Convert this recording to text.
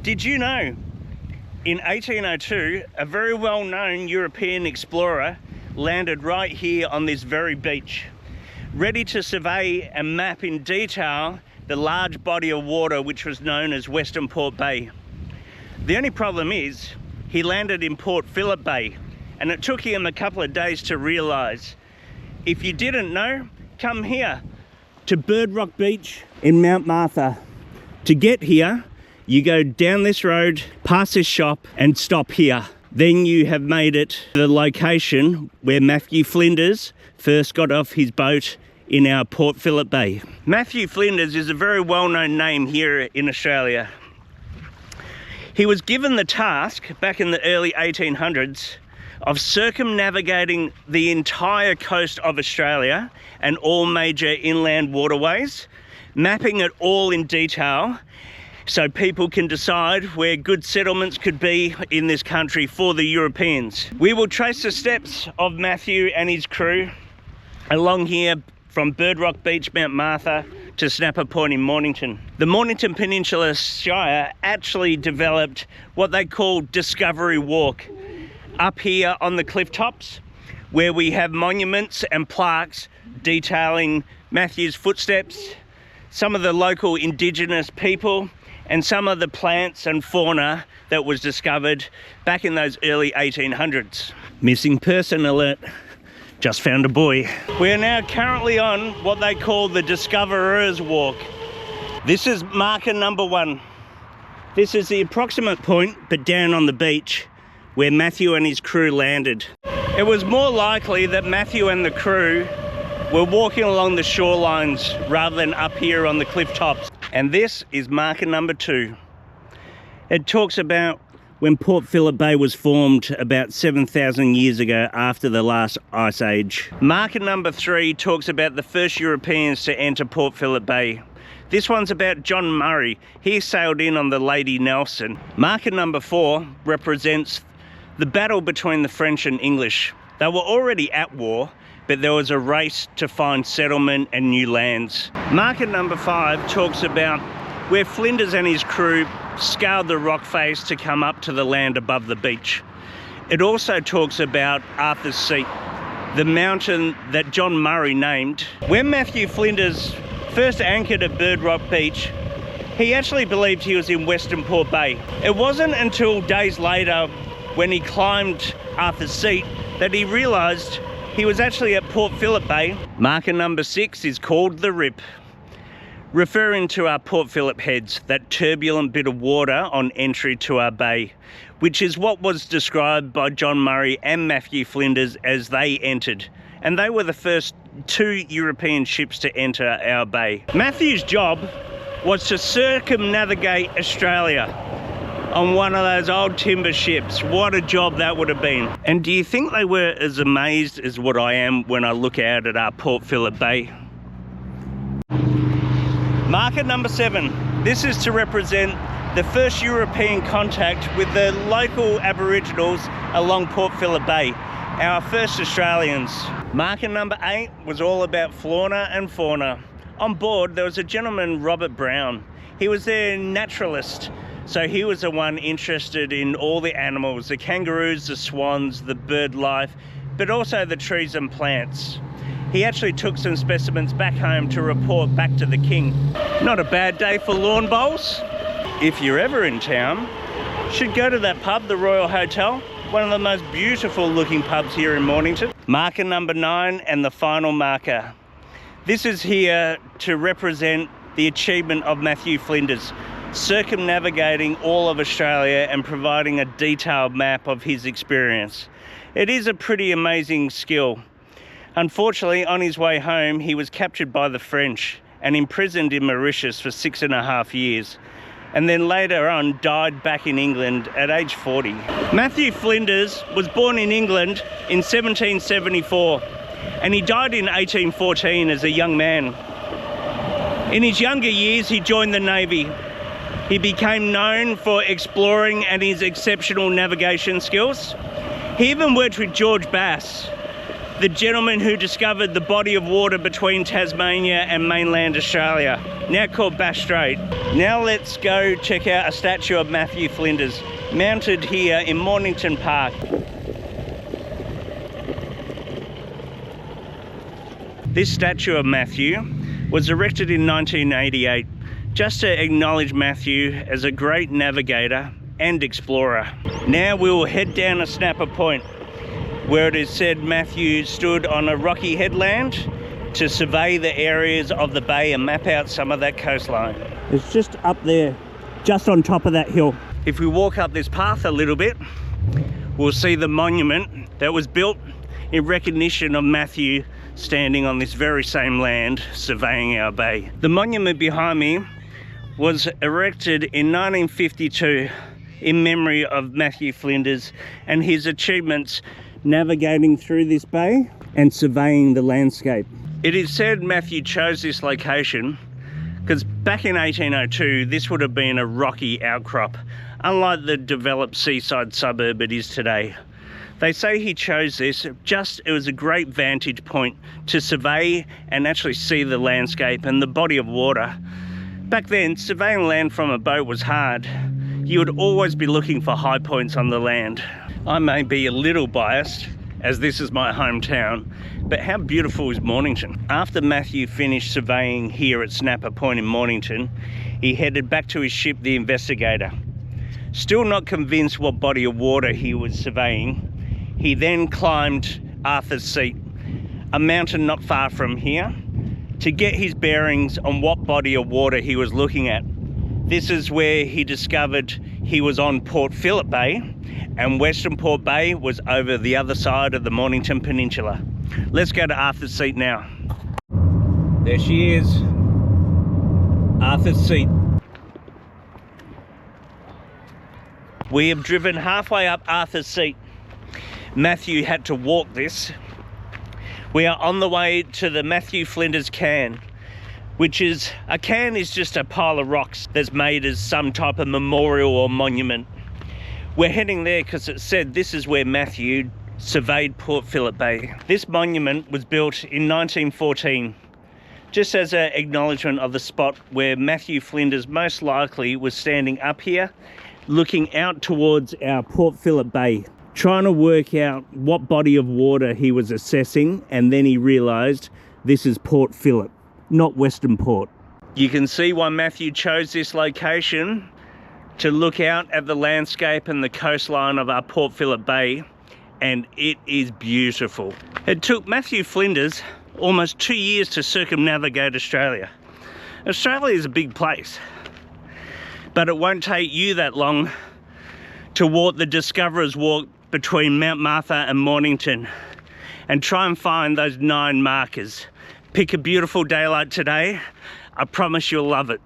Did you know, in 1802, a very well-known European explorer landed right here on this very beach, ready to survey and map in detail the large body of water which was known as Western Port Bay. The only problem is, he landed in Port Phillip Bay, and it took him a couple of days to realise. If you didn't know, come here to Bird Rock Beach in Mount Martha. To get here, you go down this road, past this shop, and stop here. Then you have made it to the location where Matthew Flinders first got off his boat in our Port Phillip Bay. Matthew Flinders is a very well-known name here in Australia. He was given the task back in the early 1800s of circumnavigating the entire coast of Australia and all major inland waterways, mapping it all in detail so people can decide where good settlements could be in this country for the Europeans. We will trace the steps of Matthew and his crew along here from Bird Rock Beach, Mount Martha to Snapper Point in Mornington. The Mornington Peninsula Shire actually developed what they call Discovery Walk up here on the cliff tops, where we have monuments and plaques detailing Matthew's footsteps, some of the local indigenous people, and some of the plants and fauna that was discovered back in those early 1800s. Missing person alert. Just found a boy. We are now currently on what they call the Discoverer's Walk. This is marker number 1. This is the approximate point, but down on the beach, where Matthew and his crew landed. It was more likely that Matthew and the crew were walking along the shorelines rather than up here on the cliff tops. And this is marker number 2. It talks about when Port Phillip Bay was formed about 7,000 years ago after the last ice age. Marker number 3 talks about the first Europeans to enter Port Phillip Bay. This one's about John Murray. He sailed in on the Lady Nelson. Marker number 4 represents the battle between the French and English. They were already at war, but there was a race to find settlement and new lands. Marker number 5 talks about where Flinders and his crew scaled the rock face to come up to the land above the beach. It also talks about Arthur's Seat, the mountain that John Murray named. When Matthew Flinders first anchored at Bird Rock Beach, he actually believed he was in Western Port Bay. It wasn't until days later, when he climbed Arthur's Seat, that he realised he was actually at Port Phillip Bay. Marker number 6 is called the Rip, referring to our Port Phillip heads, that turbulent bit of water on entry to our bay, which is what was described by John Murray and Matthew Flinders as they entered. And they were the first 2 European ships to enter our bay. Matthew's job was to circumnavigate Australia on one of those old timber ships. What a job that would have been. And do you think they were as amazed as what I am when I look out at our Port Phillip Bay? Marker number 7. This is to represent the first European contact with the local Aboriginals along Port Phillip Bay, our first Australians. Marker number 8 was all about flora and fauna. On board there was a gentleman, Robert Brown. He was their naturalist. So he was the one interested in all the animals, the kangaroos, the swans, the bird life, but also the trees and plants. He actually took some specimens back home to report back to the king. Not a bad day for lawn bowls. If you're ever in town, you should go to that pub, the Royal Hotel, one of the most beautiful looking pubs here in Mornington. Marker number 9 and the final marker. This is here to represent the achievement of Matthew Flinders, circumnavigating all of Australia and providing a detailed map of his experience. It is a pretty amazing skill. Unfortunately, on his way home, he was captured by the French and imprisoned in Mauritius for 6.5 years, and then later on died back in England at age 40. Matthew Flinders was born in England in 1774, and he died in 1814 as a young man. In his younger years, he joined the Navy. He became known for exploring and his exceptional navigation skills. He even worked with George Bass the gentleman who discovered the body of water between Tasmania and mainland Australia, now called Bass Strait. Now let's go check out a statue of Matthew Flinders, mounted here in Mornington Park. This statue of Matthew was erected in 1988 just to acknowledge Matthew as a great navigator and explorer. Now we will head down a snapper point where it is said Matthew stood on a rocky headland to survey the areas of the bay and map out some of that coastline. It's just up there, just on top of that hill. If we walk up this path a little bit, we'll see the monument that was built in recognition of Matthew standing on this very same land surveying our bay. The monument behind me was erected in 1952 in memory of Matthew Flinders and his achievements navigating through this bay and surveying the landscape. It is said Matthew chose this location because back in 1802 this would have been a rocky outcrop, unlike the developed seaside suburb it is today. They say he chose this it was a great vantage point to survey and actually see the landscape and the body of water. Back then, surveying land from a boat was hard. You would always be looking for high points on the land. I may be a little biased, as this is my hometown, but how beautiful is Mornington? After Matthew finished surveying here at Snapper Point in Mornington, he headed back to his ship, the Investigator. Still not convinced what body of water he was surveying, he then climbed Arthur's Seat, a mountain not far from here, to get his bearings on what body of water he was looking at. This is where he discovered he was on Port Phillip Bay, and Western Port Bay was over the other side of the Mornington Peninsula. Let's go to Arthur's Seat now. There she is, Arthur's Seat. We have driven halfway up Arthur's Seat. Matthew had to walk this. We are on the way to the Matthew Flinders cairn, which is, a cairn is just a pile of rocks that's made as some type of memorial or monument. We're heading there because it said this is where Matthew surveyed Port Phillip Bay. This monument was built in 1914, just as an acknowledgement of the spot where Matthew Flinders most likely was standing up here, looking out towards our Port Phillip Bay, trying to work out what body of water he was assessing, and then he realised this is Port Phillip, not Western Port. You can see why Matthew chose this location to look out at the landscape and the coastline of our Port Phillip Bay, and it is beautiful. It took Matthew Flinders almost 2 years to circumnavigate Australia. Australia is a big place, but it won't take you that long to walk the Discoverer's Walk between Mount Martha and Mornington and try and find those 9 markers. Pick a beautiful day like today. I promise you'll love it.